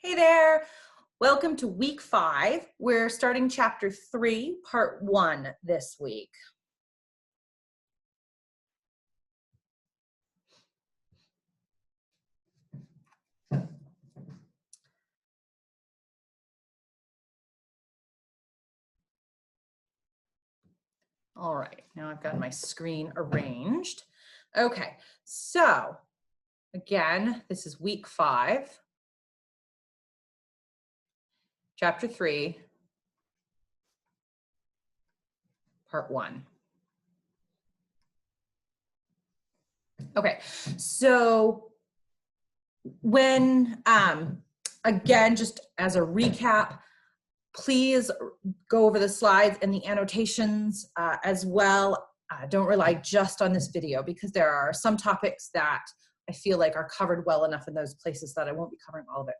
Hey there, welcome to week 5. We're starting chapter 3, part 1 this week. All right, now I've got my screen arranged. Okay, so again, this is week 5, chapter 3, part 1. Okay, so when, again, just as a recap, please go over the slides and the annotations as well. Don't rely just on this video because there are some topics that I feel like are covered well enough in those places that I won't be covering all of it.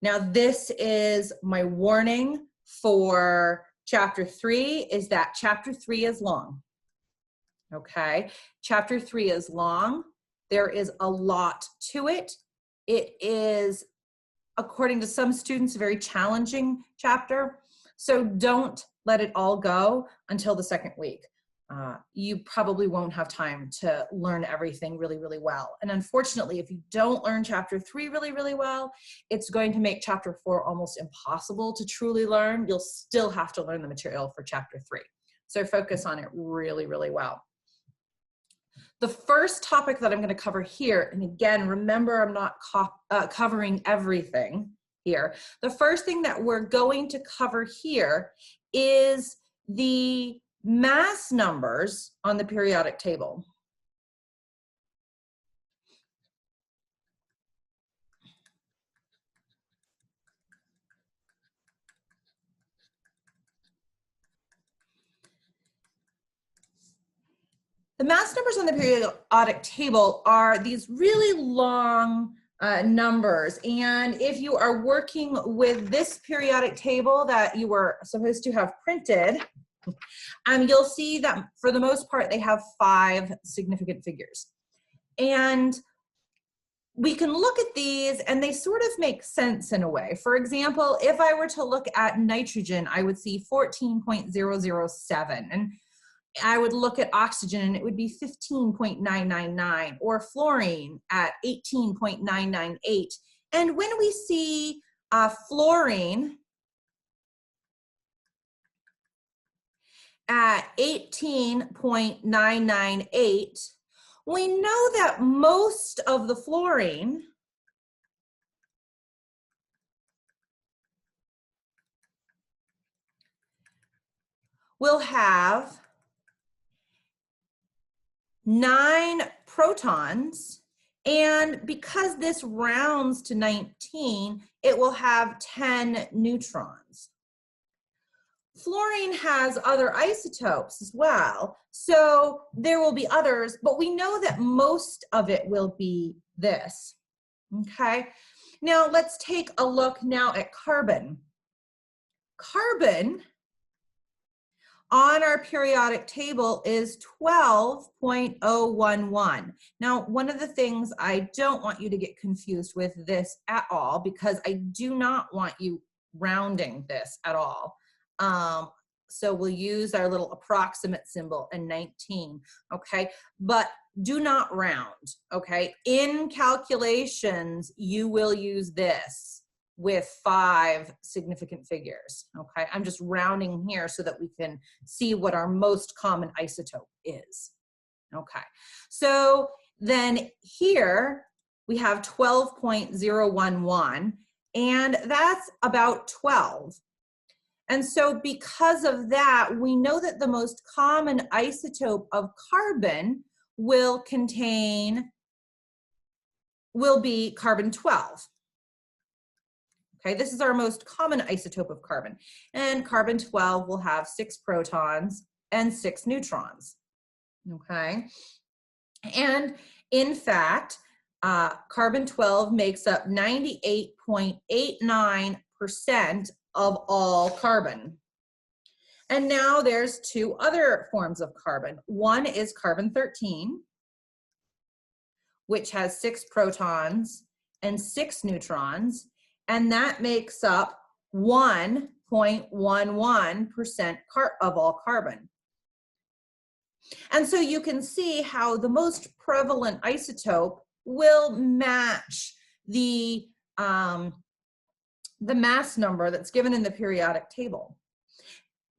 Now, this is my warning for chapter 3 is that chapter 3 is long. Okay, chapter 3 is long. There is a lot to it. It is, according to some students, a very challenging chapter. So don't let it all go until the second week. You probably won't have time to learn everything really, really well. And unfortunately, if you don't learn chapter 3 really, really well, it's going to make chapter 4 almost impossible to truly learn. You'll still have to learn the material for chapter 3. So focus on it really, really well. The first topic that I'm going to cover here, and again, remember I'm not covering everything here. The first thing that we're going to cover here is the mass numbers on the periodic table. The mass numbers on the periodic table are these really long numbers, and if you are working with this periodic table that you were supposed to have printed, you'll see that for the most part they have 5 significant figures. And we can look at these and they sort of make sense in a way. For example, if I were to look at nitrogen, I would see 14.007, and I would look at oxygen and it would be 15.999, or fluorine at 18.998. And when we see fluorine at 18.998, we know that most of the fluorine will have 9 protons, and because this rounds to 19, it will have 10 neutrons. Fluorine has other isotopes as well, so there will be others, but we know that most of it will be this. Okay, now let's take a look now at carbon. Carbon on our periodic table is 12.011. Now, one of the things I don't want you to get confused with this at all, because I do not want you rounding this at all. So we'll use our little approximate symbol and 19, okay? But do not round, okay? In calculations, you will use this with 5 significant figures, okay? I'm just rounding here so that we can see what our most common isotope is, okay? So then here we have 12.011, and that's about 12. And so because of that, we know that the most common isotope of carbon will be carbon 12. Okay, this is our most common isotope of carbon. And carbon 12 will have 6 protons and 6 neutrons. Okay, and in fact, carbon 12 makes up 98.89% of all carbon. And now there's 2 other forms of carbon. One is carbon 13, which has 6 protons and 6 neutrons. and that makes up 1.11% of all carbon. And so you can see how the most prevalent isotope will match the mass number that's given in the periodic table.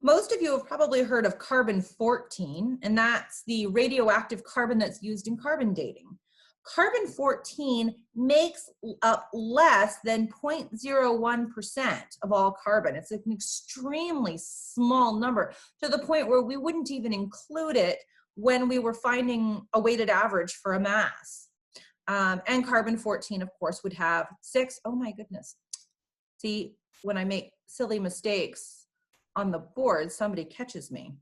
Most of you have probably heard of carbon-14, and that's the radioactive carbon that's used in carbon dating. Carbon-14 makes up less than 0.01% of all carbon. It's an extremely small number, to the point where we wouldn't even include it when we were finding a weighted average for a mass. And carbon-14, of course, would have 6, oh my goodness. See, when I make silly mistakes on the board, somebody catches me.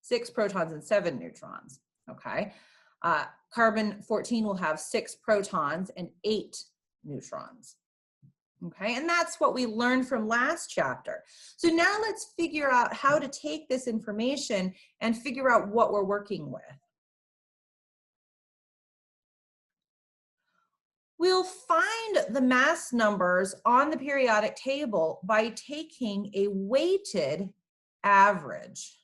6 protons and 7 neutrons, okay? Carbon-14 will have 6 protons and 8 neutrons, okay? And that's what we learned from last chapter. So now let's figure out how to take this information and figure out what we're working with. We'll find the mass numbers on the periodic table by taking a weighted average.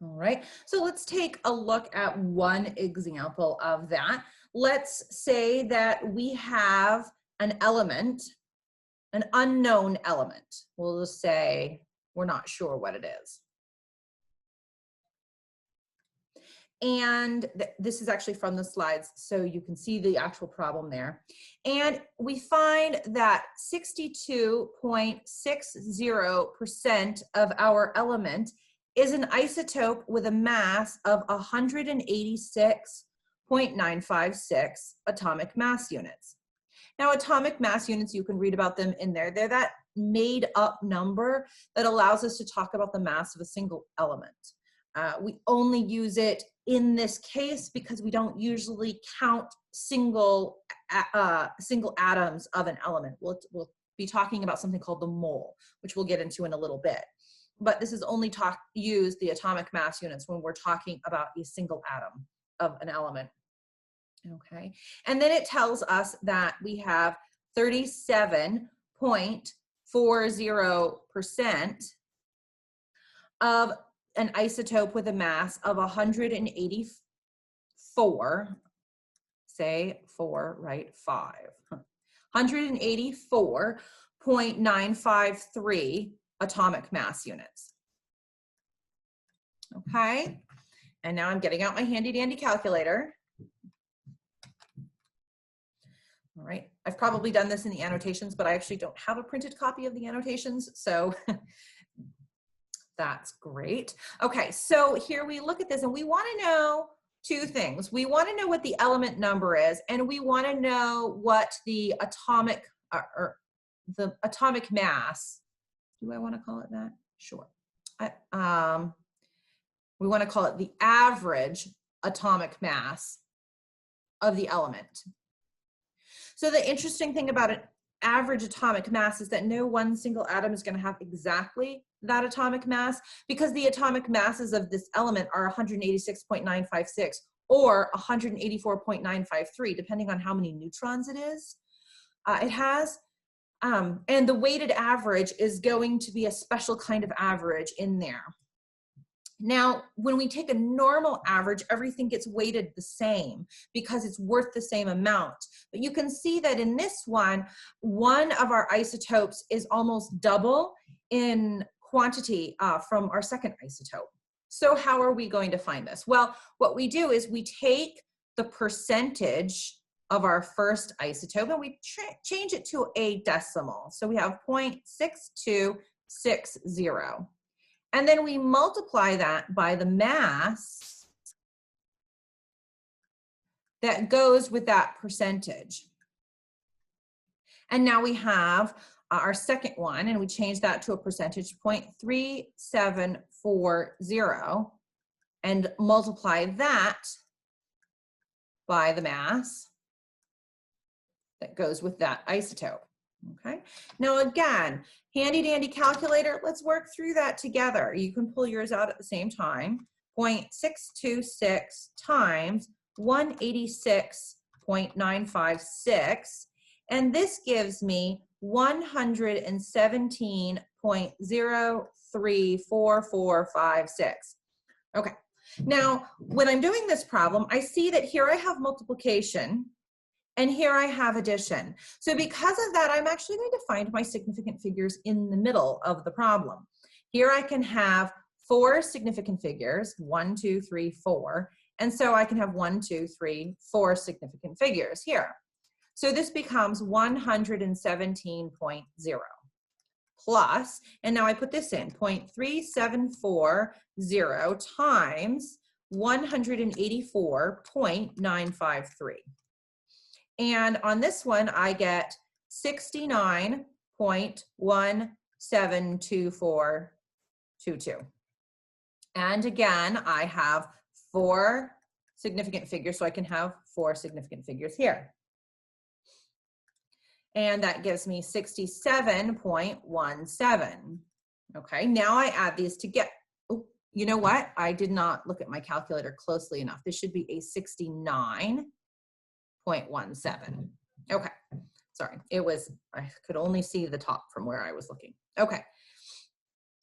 All right, so let's take a look at one example of that. Let's say that we have an element, an unknown element. We'll just say we're not sure what it is. And this is actually from the slides, so you can see the actual problem there. And we find that 62.60% of our element is an isotope with a mass of 186.956 atomic mass units. Now, atomic mass units, you can read about them in there. They're that made up number that allows us to talk about the mass of a single element. We only use it in this case because we don't usually count single atoms of an element. We'll be talking about something called the mole, which we'll get into in a little bit. But this is only use the atomic mass units when we're talking about a single atom of an element. Okay, and then it tells us that we have 37.40% of an isotope with a mass of 184, say 4, right, 5, 184.953 atomic mass units. Okay, and now I'm getting out my handy dandy calculator. All right, I've probably done this in the annotations, but I actually don't have a printed copy of the annotations, so that's great. Okay, so here we look at this and we want to know two things. We want to know what the element number is, and we want to know what the atomic atomic mass. Do I want to call it that? Sure. We want to call it the average atomic mass of the element. So the interesting thing about an average atomic mass is that no one single atom is going to have exactly that atomic mass, because the atomic masses of this element are 186.956 or 184.953, depending on how many neutrons it is. It has. And the weighted average is going to be a special kind of average in there. Now, when we take a normal average, everything gets weighted the same because it's worth the same amount. But you can see that in this one of our isotopes is almost double in quantity from our second isotope. So how are we going to find this? Well, what we do is we take the percentage of our first isotope and we change it to a decimal. So we have 0.6260. And then we multiply that by the mass that goes with that percentage. And now we have our second one, and we change that to a percentage, 0.3740, and multiply that by the mass that goes with that isotope. Okay, now again, handy dandy calculator, let's work through that together. You can pull yours out at the same time. 0.626 times 186.956, and this gives me 117.034456. Okay, now when I'm doing this problem, I see that here I have multiplication and here I have addition. So because of that, I'm actually going to find my significant figures in the middle of the problem. Here I can have 4 significant figures, 1, 2, 3, 4. And so I can have 1, 2, 3, 4 significant figures here. So this becomes 117.0 plus, and now I put this in, 0.3740 times 184.953. And on this one, I get 69.172422. And again, I have 4 significant figures, so I can have 4 significant figures here. And that gives me 67.17. Okay, now I add these together. Oh, you know what? I did not look at my calculator closely enough. This should be a 69.17. Okay, sorry, I could only see the top from where I was looking. Okay,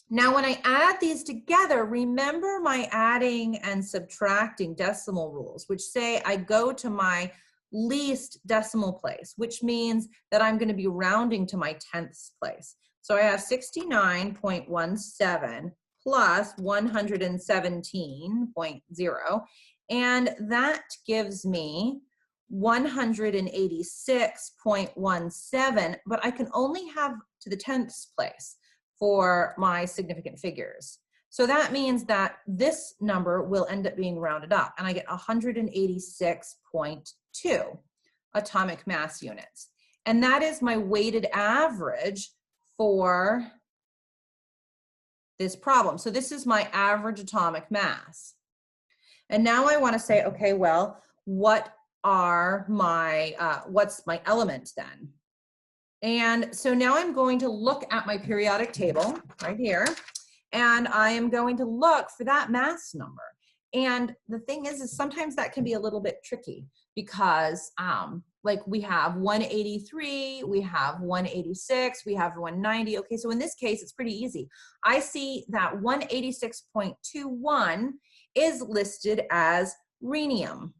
now when I add these together, remember my adding and subtracting decimal rules, which say I go to my least decimal place, which means that I'm going to be rounding to my 10th place. So I have 69.17 plus 117.0, and that gives me 186.17, but I can only have to the 10th place for my significant figures. So that means that this number will end up being rounded up, and I get 186.2 atomic mass units. And that is my weighted average for this problem. So this is my average atomic mass. And now I want to say, okay, well, what's my element then? And so now I'm going to look at my periodic table right here, and I am going to look for that mass number. And the thing is sometimes that can be a little bit tricky because like we have 183, we have 186, we have 190. Okay, so in this case, it's pretty easy. I see that 186.21 is listed as rhenium.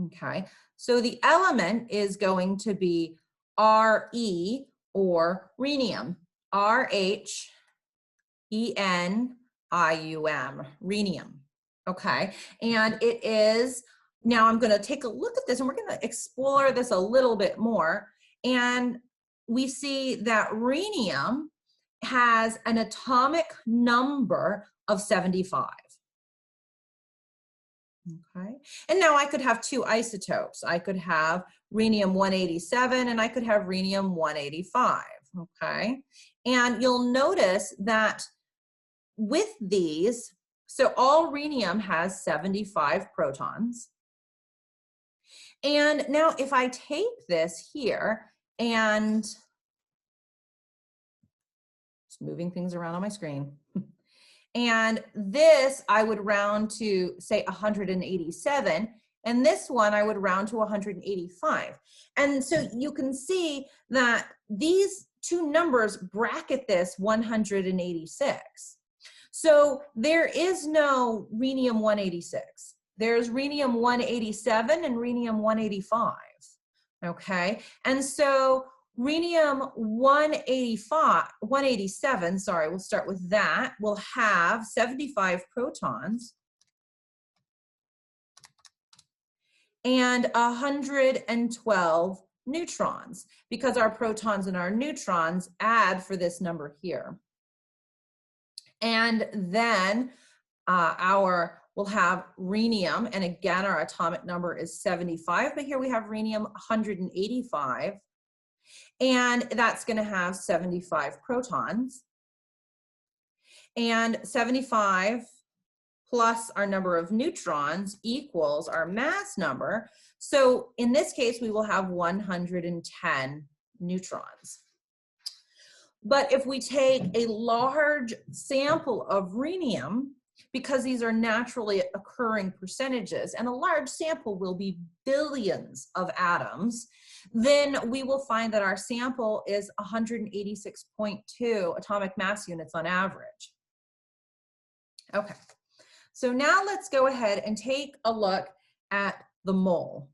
Okay, so the element is going to be Re or rhenium, R-H-E-N-I-U-M, rhenium. Okay, and it is, now I'm going to take a look at this and we're going to explore this a little bit more. And we see that rhenium has an atomic number of 75. Okay, and now I could have 2 isotopes. I could have rhenium 187 and I could have rhenium 185. Okay, and you'll notice that with these, so all rhenium has 75 protons. And now if I take this here and just moving things around on my screen, and this I would round to say 187, and this one I would round to 185. And so you can see that these 2 numbers bracket this 186. So there is no rhenium 186. There's rhenium 187 and rhenium 185. Okay, and so rhenium 187, sorry, we'll start with that, will have 75 protons and 112 neutrons, because our protons and our neutrons add for this number here. And then we'll have rhenium, and again, our atomic number is 75, but here we have rhenium 185. And that's going to have 75 protons. And 75 plus our number of neutrons equals our mass number. So in this case, we will have 110 neutrons. But if we take a large sample of rhenium, because these are naturally occurring percentages, and a large sample will be billions of atoms, then we will find that our sample is 186.2 atomic mass units on average. Okay, so now let's go ahead and take a look at the mole.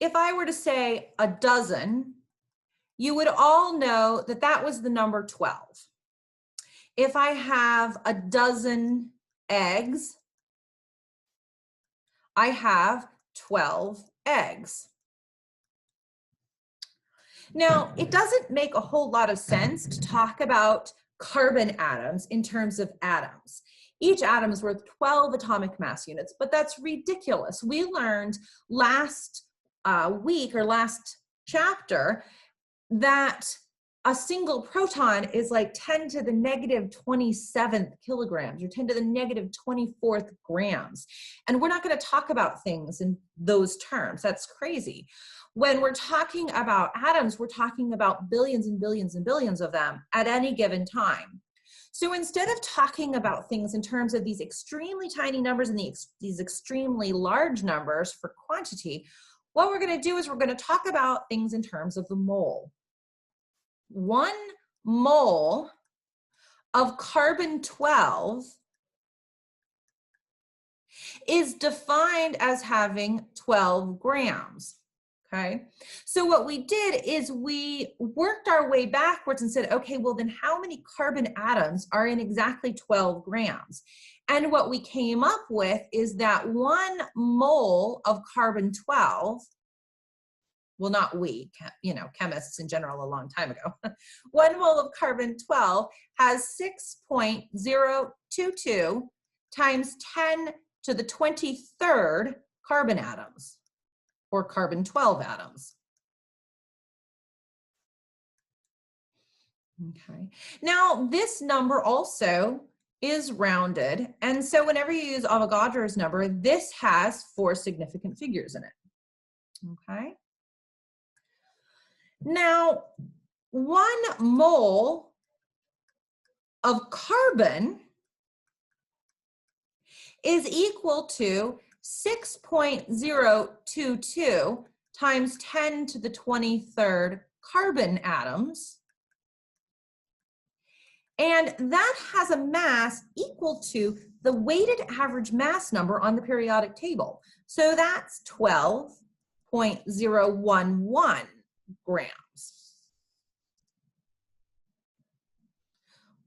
If I were to say a dozen, you would all know that that was the number 12. If I have a dozen eggs, I have 12 eggs. Now, it doesn't make a whole lot of sense to talk about carbon atoms in terms of atoms. Each atom is worth 12 atomic mass units, but that's ridiculous. We learned last week or last chapter that a single proton is like 10 to the negative 27th kilograms or 10 to the negative 24th grams. And we're not going to talk about things in those terms. That's crazy. When we're talking about atoms, we're talking about billions and billions and billions of them at any given time. So instead of talking about things in terms of these extremely tiny numbers and these extremely large numbers for quantity, what we're going to do is we're going to talk about things in terms of the mole. 1 mole of carbon-12 is defined as having 12 grams. Okay, so what we did is we worked our way backwards and said, okay, well then how many carbon atoms are in exactly 12 grams? And what we came up with is that 1 mole of carbon-12, well, not we, you know, chemists in general a long time ago. 1 mole of carbon-12 has 6.022 times 10 to the 23rd carbon atoms, or carbon-12 atoms. Okay. Now, this number also is rounded, and so whenever you use Avogadro's number, this has 4 significant figures in it. Okay. Now, 1 mole of carbon is equal to 6.022 times 10 to the 23rd carbon atoms. And that has a mass equal to the weighted average mass number on the periodic table. So that's 12.011 grams.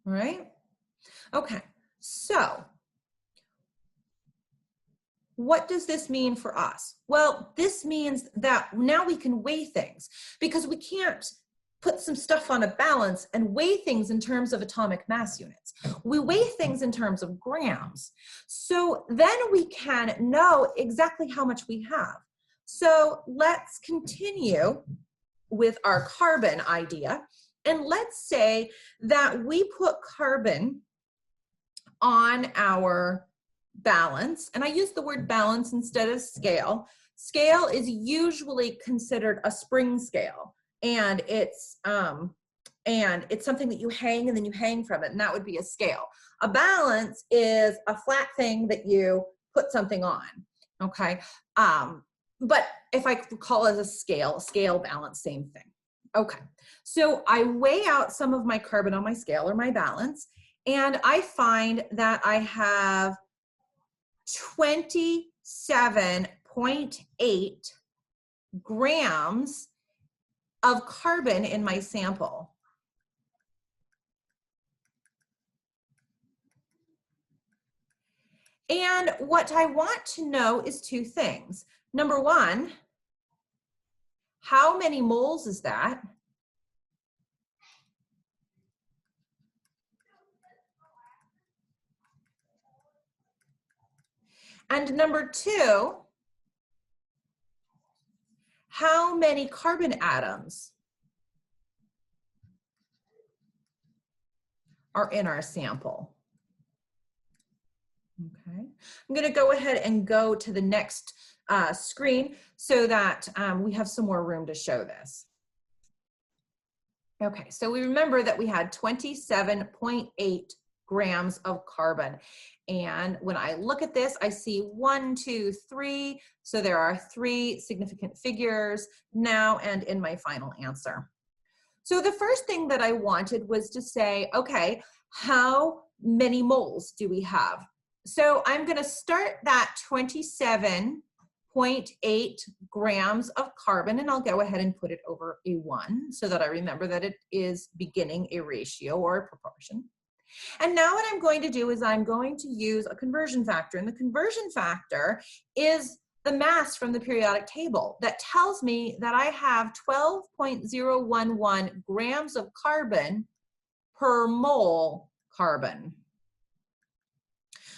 All right. Okay. So what does this mean for us? Well, this means that now we can weigh things, because we can't put some stuff on a balance and weigh things in terms of atomic mass units. We weigh things in terms of grams. So then we can know exactly how much we have. So let's continue with our carbon idea. And let's say that we put carbon on our balance, and I use the word balance instead of scale. Scale is usually considered a spring scale, and it's something that you hang and then you hang from it, and that would be a scale. A balance is a flat thing that you put something on. Okay, but if I call it a scale, balance, same thing. Okay, so I weigh out some of my carbon on my scale or my balance, and I find that I have 27.8 grams of carbon in my sample. And what I want to know is 2 things. Number 1, how many moles is that? And number 2, how many carbon atoms? are in our sample. Okay, I'm going to go ahead and go to the next screen so that we have some more room to show this. Okay, so we remember that we had 27.8 grams of carbon. And when I look at this, I see 1, 2, 3. So there are 3 significant figures now and in my final answer. So the first thing that I wanted was to say, okay, how many moles do we have? So I'm going to start that 27.8 grams of carbon, and I'll go ahead and put it over a 1 so that I remember that it is beginning a ratio or a proportion. And now what I'm going to do is I'm going to use a conversion factor, and the conversion factor is the mass from the periodic table that tells me that I have 12.011 grams of carbon per mole carbon.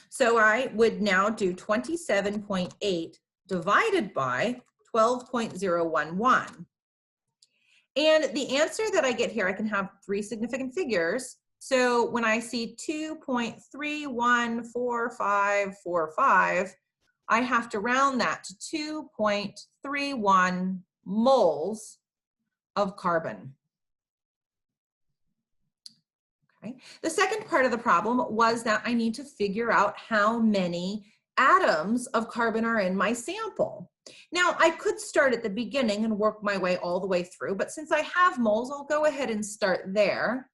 So I would now do 27.8 divided by 12.011. And the answer that I get here, I can have 3 significant figures. So when I see 2.314545, I have to round that to 2.31 moles of carbon. Okay. The second part of the problem was that I need to figure out how many atoms of carbon are in my sample. Now, I could start at the beginning and work my way all the way through, but since I have moles, I'll go ahead and start there.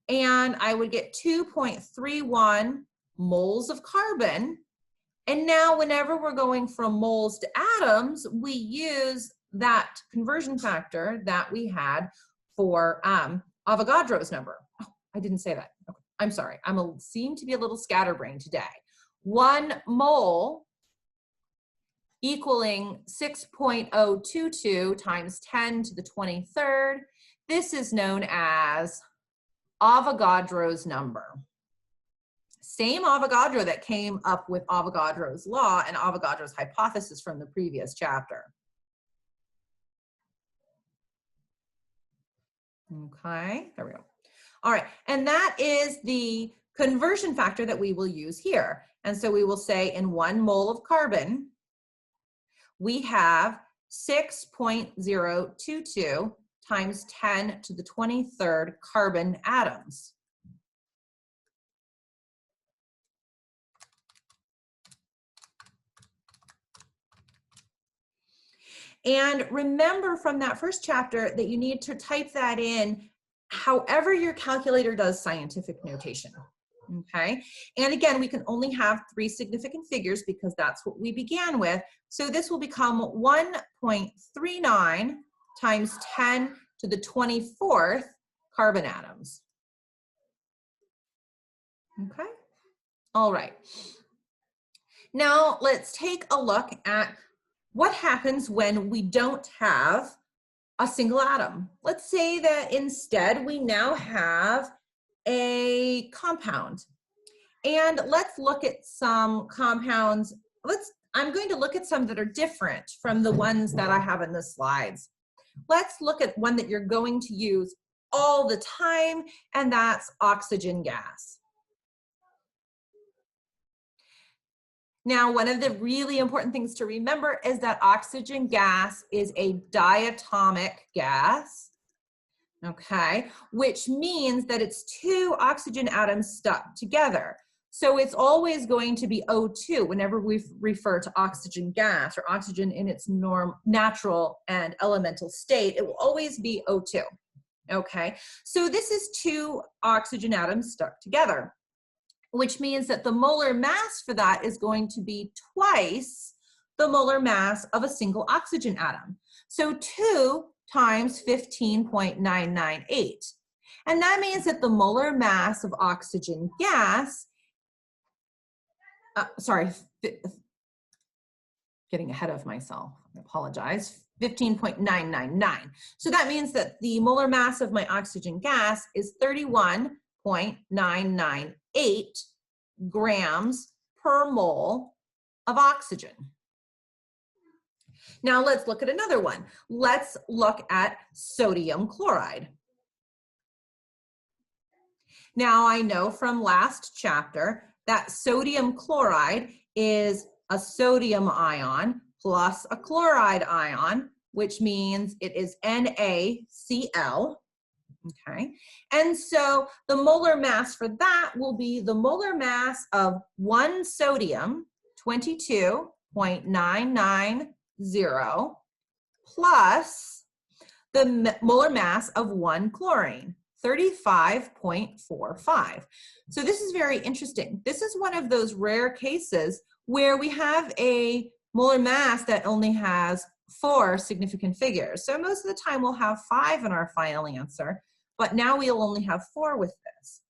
And I would get 2.31 moles of carbon. And now whenever we're going from moles to atoms, we use that conversion factor that we had for Avogadro's number. Oh, I didn't say that. Okay. I'm sorry. Seem to be a little scatterbrained today. 1 mole equaling 6.022 times 10 to the 23rd. This is known as Avogadro's number. Same Avogadro that came up with Avogadro's law and Avogadro's hypothesis from the previous chapter. Okay, there we go. All right, and that is the conversion factor that we will use here. And so we will say in 1 mole of carbon, we have 6.022 times 10 to the 23rd carbon atoms. And remember from that first chapter that you need to type that in however your calculator does scientific notation, okay? And again, we can only have 3 significant figures because that's what we began with. So this will become 1.39 times 10 to the 24th carbon atoms. Okay, all right. Now let's take a look at what happens when we don't have a single atom. Let's say that instead we now have a compound. And let's look at some compounds. I'm going to look at some that are different from the ones that I have in the slides. Let's look at one that you're going to use all the time, and that's oxygen gas. Now, one of the really important things to remember is that oxygen gas is a diatomic gas, okay, which means that it's 2 oxygen atoms stuck together. So it's always going to be O2 whenever we refer to oxygen gas or oxygen in its natural and elemental state. It will always be O2, okay? So this is 2 oxygen atoms stuck together, which means that the molar mass for that is going to be twice the molar mass of a single oxygen atom. So 2 times 15.998. And that means that the molar mass of oxygen gas, getting ahead of myself, I apologize, 15.999. So that means that the molar mass of my oxygen gas is 31.998 grams per mole of oxygen. Now let's look at another one. Let's look at sodium chloride. Now I know from last chapter that sodium chloride is a sodium ion plus a chloride ion, which means it is NaCl. Okay, and so the molar mass for that will be the molar mass of 1 sodium, 22.990, plus the molar mass of 1 chlorine, 35.45. So this is very interesting. This is one of those rare cases where we have a molar mass that only has 4 significant figures. So most of the time we'll have 5 in our final answer, but now we'll only have 4 with this.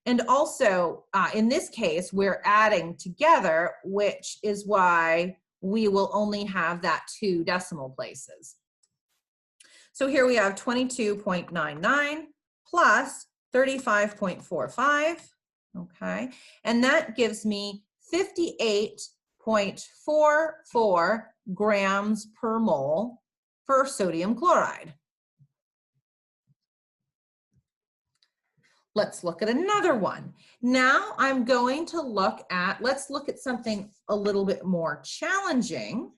And also, in this case, we're adding together, which is why we will only have that 2 decimal places. So here we have 22.99 plus 35.45, okay? And that gives me 58.44 grams per mole for sodium chloride. Let's look at another one. Now I'm going to look at, let's look at something a little bit more challenging,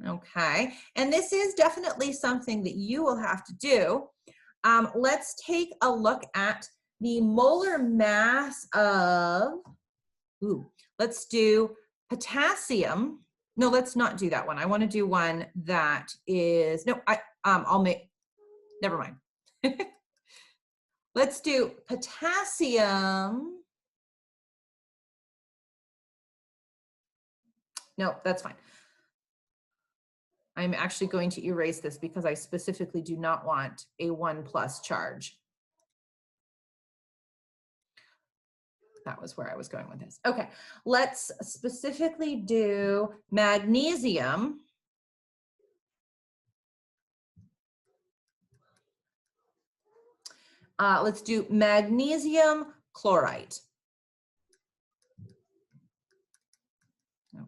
okay? And this is definitely something that you will have to do. Let's take a look at the molar mass of, let's do potassium. No, let's not do that one. I want to do one that is, no, I'll make, never mind. Let's do potassium. No, that's fine. I'm actually going to erase this because I specifically do not want a 1+ charge. That was where I was going with this. Okay, let's specifically do magnesium. Let's do magnesium chloride.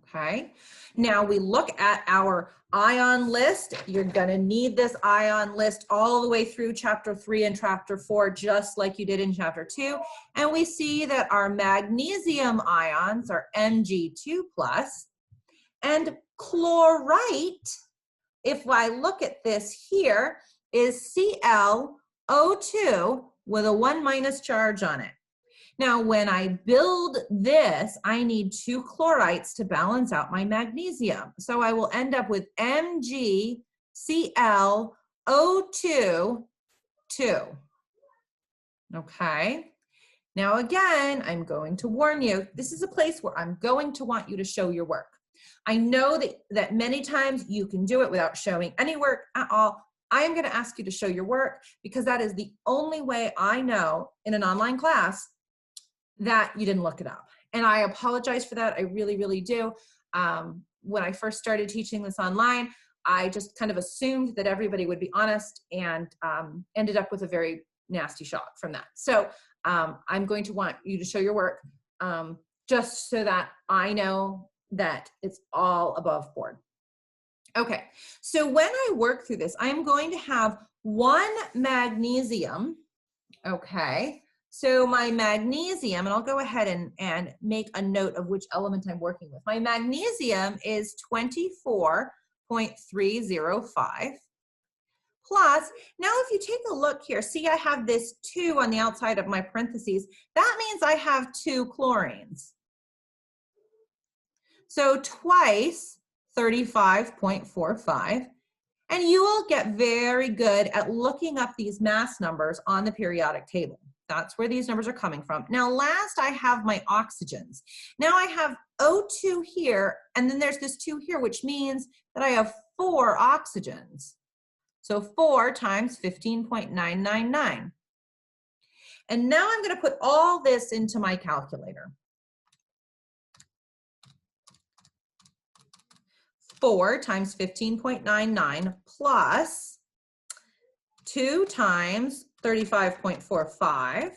Okay, now we look at our ion list. You're going to need this ion list all the way through chapter 3 and chapter 4, just like you did in chapter 2. And we see that our magnesium ions are Mg2+, and chlorite, if I look at this here, is Cl O2 with a 1- charge on it. Now, when I build this, I need 2 chlorites to balance out my magnesium. So I will end up with MgClO2, 2. Okay. Now, again, I'm going to warn you, this is a place where I'm going to want you to show your work. I know that many times you can do it without showing any work at all. I am going to ask you to show your work because that is the only way I know in an online class that you didn't look it up. And I apologize for that. I really, really do. When I first started teaching this online, I just kind of assumed that everybody would be honest and ended up with a very nasty shock from that. So I'm going to want you to show your work just so that I know that it's all above board. Okay, so when I work through this, I'm going to have 1 magnesium, okay? So my magnesium, and I'll go ahead and make a note of which element I'm working with. My magnesium is 24.305. Plus, now if you take a look here, see I have this 2 on the outside of my parentheses. That means I have 2 chlorines. So twice 35.45. And you will get very good at looking up these mass numbers on the periodic table. That's where these numbers are coming from. Now, last I have my oxygens. Now I have O2 here, and then there's this 2 here, which means that I have 4 oxygens. So 4 times 15.999. And now I'm going to put all this into my calculator. 4 times 15.99 plus 2 times 35.45,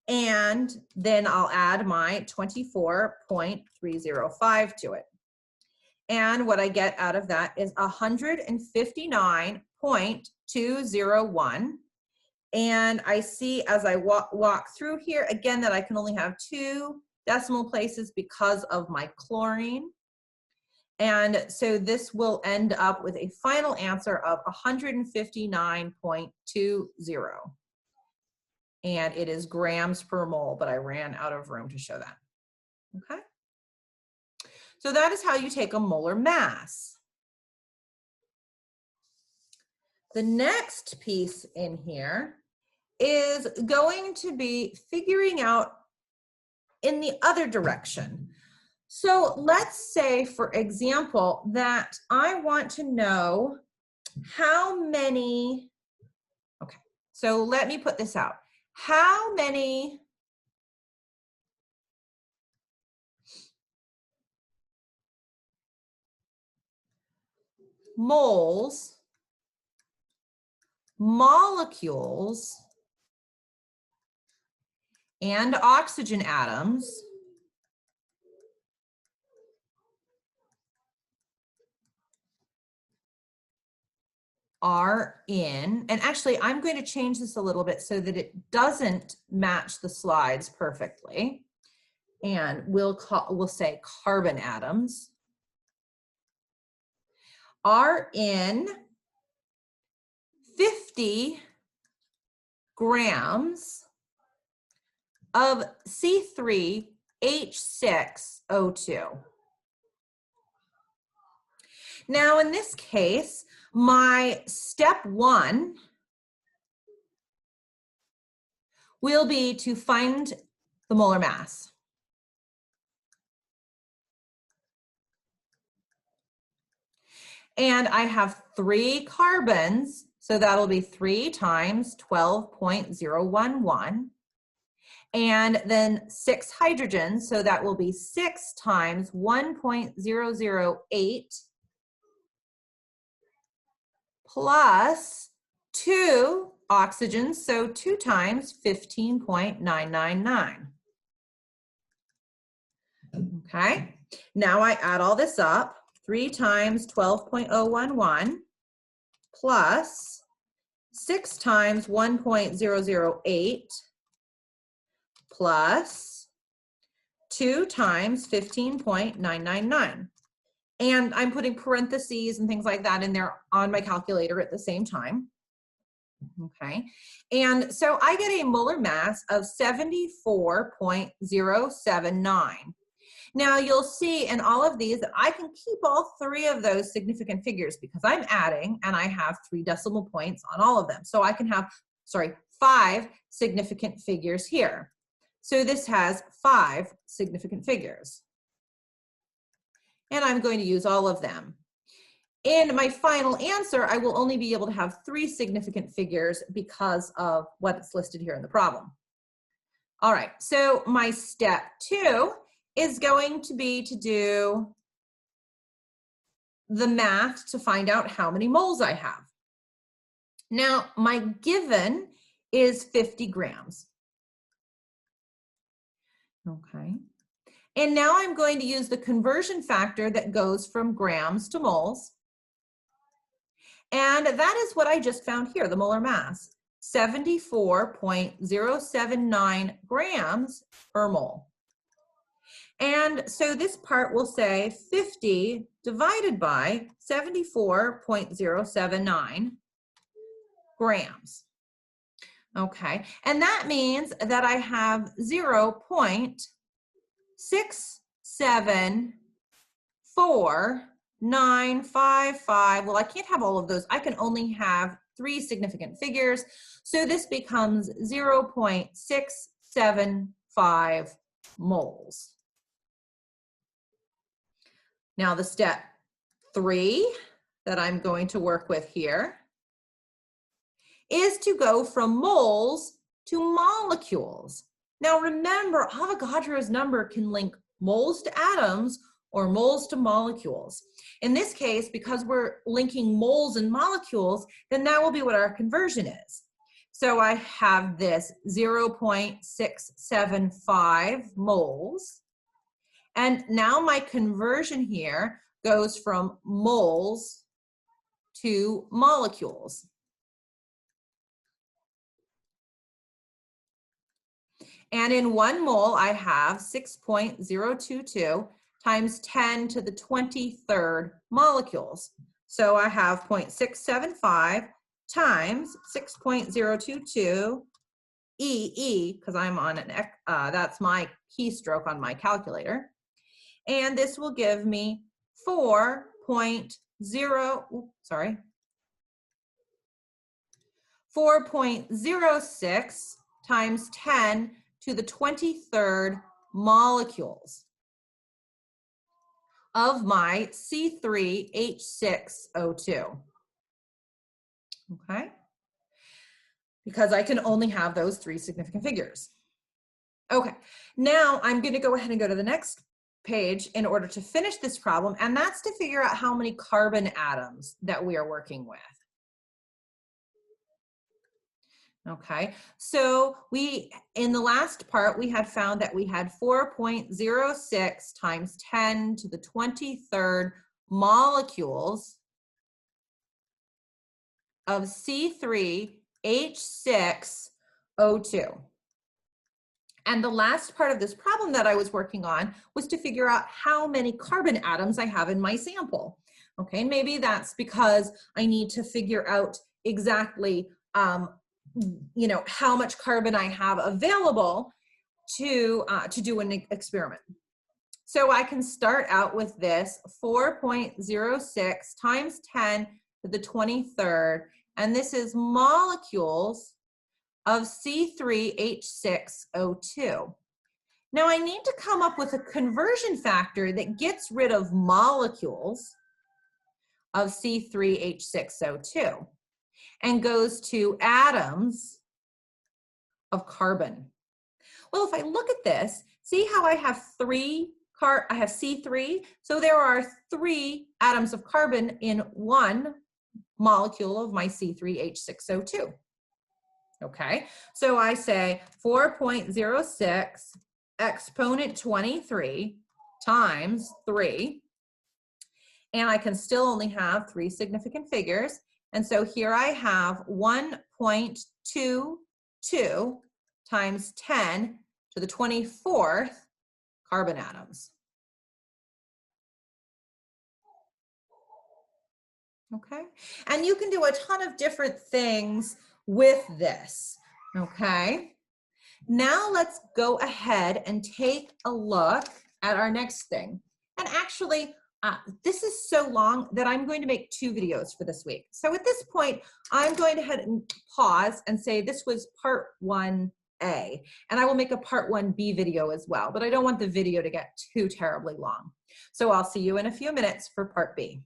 and then I'll add my 24.305 to it. And what I get out of that is 159.201. And I see as I walk through here, again, that I can only have 2 decimal places because of my chlorine. And so this will end up with a final answer of 159.20. And it is grams per mole, but I ran out of room to show that. Okay. So that is how you take a molar mass. The next piece in here is going to be figuring out in the other direction. So let's say, for example, that I want to know how many, okay, so let me put this out. How many moles, molecules, and oxygen atoms are in, and actually I'm going to change this a little bit so that it doesn't match the slides perfectly. And we'll say carbon atoms are in 50 grams of C3H6O2. Now in this case, my step 1 will be to find the molar mass. And I have 3 carbons, so that'll be 3 times 12.011. And then 6 hydrogens, so that will be 6 times 1.008 plus 2 oxygens, so 2 times 15.999. Okay, now I add all this up. 3 times 12.011 plus 6 times 1.008 plus 2 times 15.999. And I'm putting parentheses and things like that in there on my calculator at the same time. Okay, and so I get a molar mass of 74.079. Now you'll see in all of these that I can keep all 3 of those significant figures because I'm adding and I have 3 decimal points on all of them. So I can have, 5 significant figures here. So this has 5 significant figures. And I'm going to use all of them. In my final answer, I will only be able to have 3 significant figures because of what's listed here in the problem. All right, so my step 2 is going to be to do the math to find out how many moles I have. Now, my given is 50 grams. Okay. And now I'm going to use the conversion factor that goes from grams to moles. And that is what I just found here, the molar mass, 74.079 grams per mole. And so this part will say 50 divided by 74.079 grams. Okay, and that means that I have 0.674955. Well, I can't have all of those. I can only have 3 significant figures. So this becomes 0.675 moles. Now the step 3 that I'm going to work with here is to go from moles to molecules. Now remember, Avogadro's number can link moles to atoms or moles to molecules. In this case, because we're linking moles and molecules, then that will be what our conversion is. So I have this 0.675 moles. And now my conversion here goes from moles to molecules. And in 1 mole, I have 6.022 times 10 to the 23rd molecules. So I have 0.675 times 6.022 because I'm on an, that's my keystroke on my calculator. And this will give me 4.06 times 10 to the 23rd molecules of my C3H6O2. Okay? Because I can only have those 3 significant figures. Okay, now I'm going to go ahead and go to the next page in order to finish this problem, and that's to figure out how many carbon atoms that we are working with. Okay, so in the last part, we had found that we had 4.06 times 10 to the 23rd molecules of C3H6O2. And the last part of this problem that I was working on was to figure out how many carbon atoms I have in my sample. Okay, maybe that's because I need to figure out exactly how much carbon I have available to do an experiment. So I can start out with this 4.06 times 10 to the 23rd, and this is molecules of C3H6O2. Now I need to come up with a conversion factor that gets rid of molecules of C3H6O2 and goes to atoms of carbon. Well, if I look at this, see how I have I have C3, so there are 3 atoms of carbon in 1 molecule of my C3H6O2. Okay, so I say 4.06 exponent 23 times 3, and I can still only have 3 significant figures. And so here I have 1.22 times 10 to the 24th carbon atoms. Okay, and you can do a ton of different things with this. Okay, now let's go ahead and take a look at our next thing. And actually, this is so long that I'm going to make 2 videos for this week. So at this point, I'm going to head and pause and say this was part 1A, and I will make a part 1B video as well, but I don't want the video to get too terribly long. So I'll see you in a few minutes for part B.